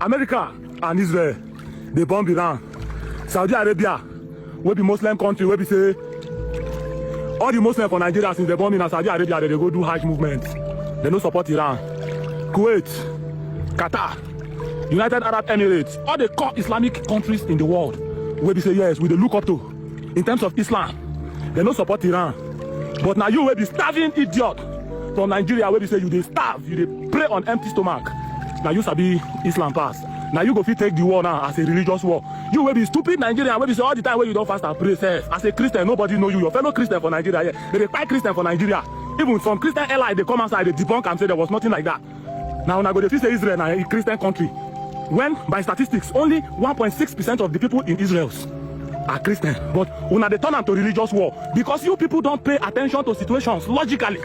America and Israel, they bomb Iran. Saudi Arabia, we be Muslim country, we be say all the Muslims for Nigeria since they bomb in Saudi Arabia, they go do Hajj movement. They no support Iran. Kuwait, Qatar, United Arab Emirates, all the core Islamic countries in the world, we be say yes, we dey look up to in terms of Islam. They no support Iran. But now you will be starving idiot from Nigeria, where we say you dey starve, you dey pray on empty stomach. Now you sabi Islam pass. Now you go fit take the war now as a religious war. You will be stupid Nigerian, where we say all the time where you don't fast and pray. Say, as a Christian, nobody know you. Your fellow Christian for Nigeria, yeah. They fight Christian for Nigeria. Even some Christian allies, they come outside, they debunk and say there was nothing like that. Now go they say Israel now a Christian country. When by statistics, only 1.6% of the people in Israel are Christian. But when they turn them to religious war, because you people don't pay attention to situations logically.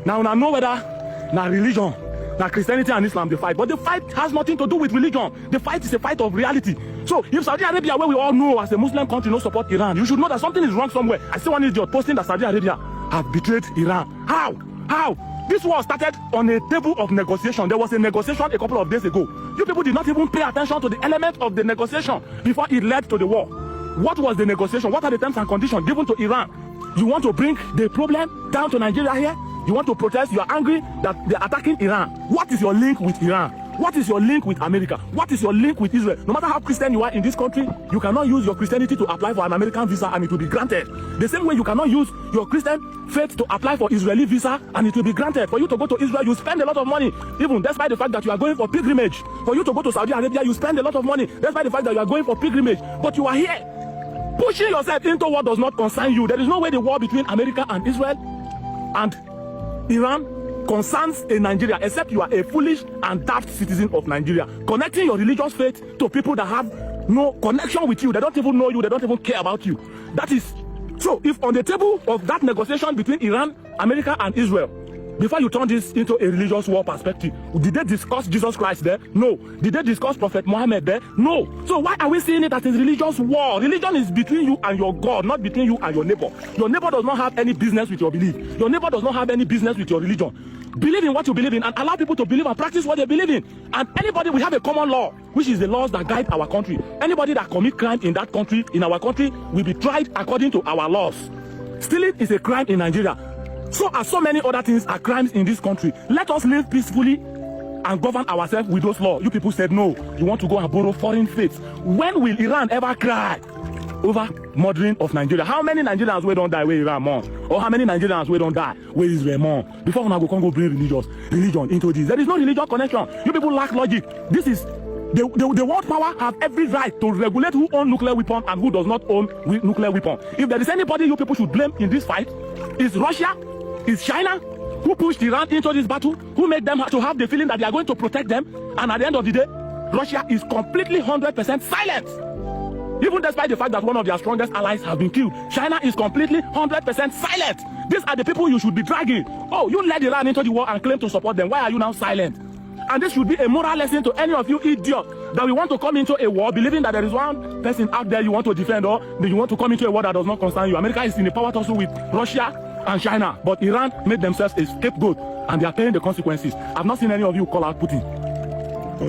Now know whether now religion, now Christianity and Islam they fight, but the fight has nothing to do with religion. The fight is a fight of reality. So if Saudi Arabia, where we all know as a Muslim country, no support Iran, you should know that something is wrong somewhere. I see one idiot posting that Saudi Arabia have betrayed Iran. How? This war started on a table of negotiation. There was a negotiation a couple of days ago. You people did not even pay attention to the element of the negotiation before it led to the war. What was the negotiation? What are the terms and conditions given to Iran? You want to bring the problem down to Nigeria here? You want to protest? You are angry that they are attacking Iran. What is your link with Iran? What is your link with America? What is your link with Israel? No matter how Christian you are in this country, you cannot use your Christianity to apply for an American visa and it will be granted. The same way you cannot use your Christian faith to apply for Israeli visa and it will be granted. For you to go to Israel, you spend a lot of money. Even despite the fact that you are going for pilgrimage. For you to go to Saudi Arabia, you spend a lot of money. Despite the fact that you are going for pilgrimage. But you are here, pushing yourself into what does not concern you. There is no way the war between America and Israel and Iran concerns a Nigeria, except you are a foolish and daft citizen of Nigeria. Connecting your religious faith to people that have no connection with you. They don't even know you. They don't even care about you. That is so. If on the table of that negotiation between Iran, America, and Israel, before you turn this into a religious war perspective, did they discuss Jesus Christ there? No. Did they discuss Prophet Muhammad there? No. So why are we seeing it as a religious war? Religion is between you and your God, not between you and your neighbor. Your neighbor does not have any business with your belief. Your neighbor does not have any business with your religion. Believe in what you believe in and allow people to believe and practice what they believe in. And anybody, we have a common law, which is the laws that guide our country. Anybody that commit crime in that country, in our country, will be tried according to our laws. Stealing is a crime in Nigeria. So as so many other things are crimes in this country. Let us live peacefully and govern ourselves with those laws. You people said no. You want to go and borrow foreign faiths. When will Iran ever cry over murdering of Nigeria? How many Nigerians will don't die where Iran more? Or how many Nigerians will don't die where Israel more? Before we go bring religion into this. There is no religious connection. You people lack logic. This is the world power have every right to regulate who owns nuclear weapon and who does not own nuclear weapon. If there is anybody you people should blame in this fight, it's Russia, it's China, who pushed Iran into this battle, who made them to have the feeling that they are going to protect them. And at the end of the day, Russia is completely 100% silent. Even despite the fact that one of their strongest allies has been killed, China is completely 100% silent. These are the people you should be dragging. Oh, you led Iran into the war and claim to support them. Why are you now silent? And this should be a moral lesson to any of you idiots that we want to come into a war believing that there is one person out there you want to defend, or that you want to come into a war that does not concern you. America is in a power tussle with Russia and China, but Iran made themselves a scapegoat and they are paying the consequences. I've not seen any of you call out Putin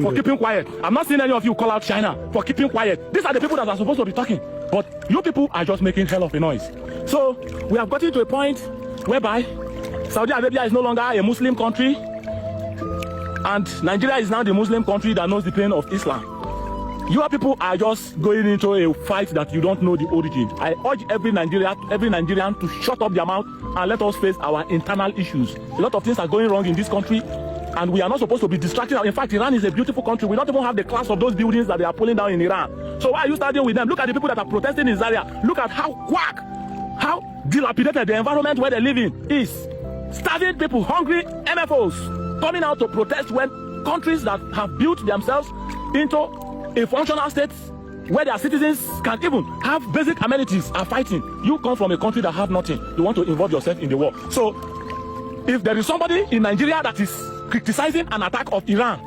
for keeping quiet. I've not seen any of you call out China for keeping quiet. These are the people that are supposed to be talking, but you people are just making hell of a noise. So we have gotten to a point whereby Saudi Arabia is no longer a Muslim country and Nigeria is now the Muslim country that knows the pain of Islam. You people are just going into a fight that you don't know the origin. I urge every Nigerian to shut up their mouth and let us face our internal issues. A lot of things are going wrong in this country and we are not supposed to be distracted. In fact, Iran is a beautiful country. We don't even have the class of those buildings that they are pulling down in Iran. So why are you starting with them? Look at the people that are protesting in Zaria. Look at how dilapidated the environment where they live in is. Starving people, hungry MFOs coming out to protest when countries that have built themselves into a functional state where their citizens can even have basic amenities are fighting. You come from a country that have nothing. You want to involve yourself in the war. So if there is somebody in Nigeria that is criticizing an attack of Iran,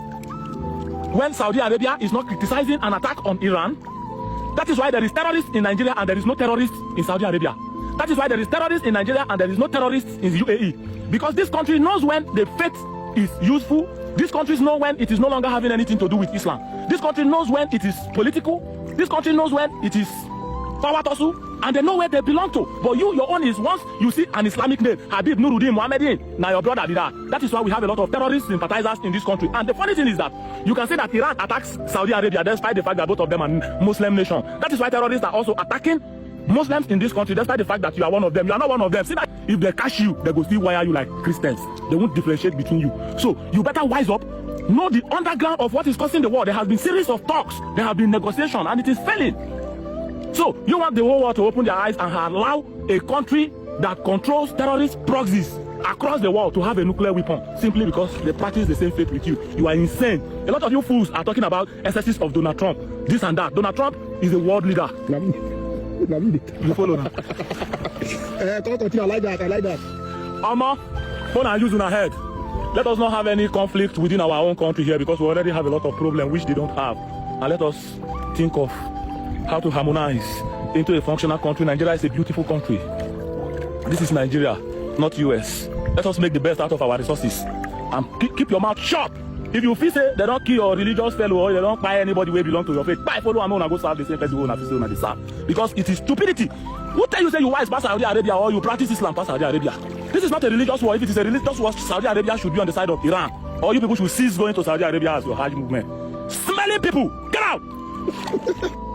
when Saudi Arabia is not criticizing an attack on Iran, that is why there is terrorists in Nigeria and there is no terrorists in Saudi Arabia. That is why there is terrorists in Nigeria and there is no terrorists in the UAE. Because this country knows when the faith is useful These countries know when it is no longer having anything to do with Islam. This country knows when it is political. This country knows when it is power tussle, and they know where they belong to. But you, your own is once you see an Islamic name, Habib Nuruddin Mohammedin, now your brother did that. That is why we have a lot of terrorist sympathizers in this country. And the funny thing is that you can say that Iran attacks Saudi Arabia despite the fact that both of them are Muslim nation. That is why terrorists are also attacking Muslims in this country despite the fact that you are one of them. You are not one of them. See that if they catch you, they go still wire you like Christians. They won't differentiate between you. So you better wise up. Know the underground of what is causing the war. There has been series of talks. There have been negotiation, and it is failing. So you want the whole world to open their eyes and allow a country that controls terrorist proxies across the world to have a nuclear weapon simply because they practice the same faith with you. You are insane. A lot of you fools are talking about excesses of Donald Trump, this and that. Donald Trump is a world leader. You follow now. I like that. I like that. Amma, phone and use in our head. Let us not have any conflict within our own country here because we already have a lot of problems which they don't have. And let us think of how to harmonize into a functional country. Nigeria is a beautiful country. This is Nigeria, not US. Let us make the best out of our resources and keep your mouth shut. If you feel say they don't kill your religious fellow or they don't buy anybody who belong to your faith, buy follow and go serve the same person who they serve. Because it is stupidity. Who tell you say you wise past Saudi Arabia or you practice Islam past Saudi Arabia? This is not a religious war. If it is a religious war, Saudi Arabia should be on the side of Iran. Or you people should cease going to Saudi Arabia as your Hajj movement. Smelly people, get out!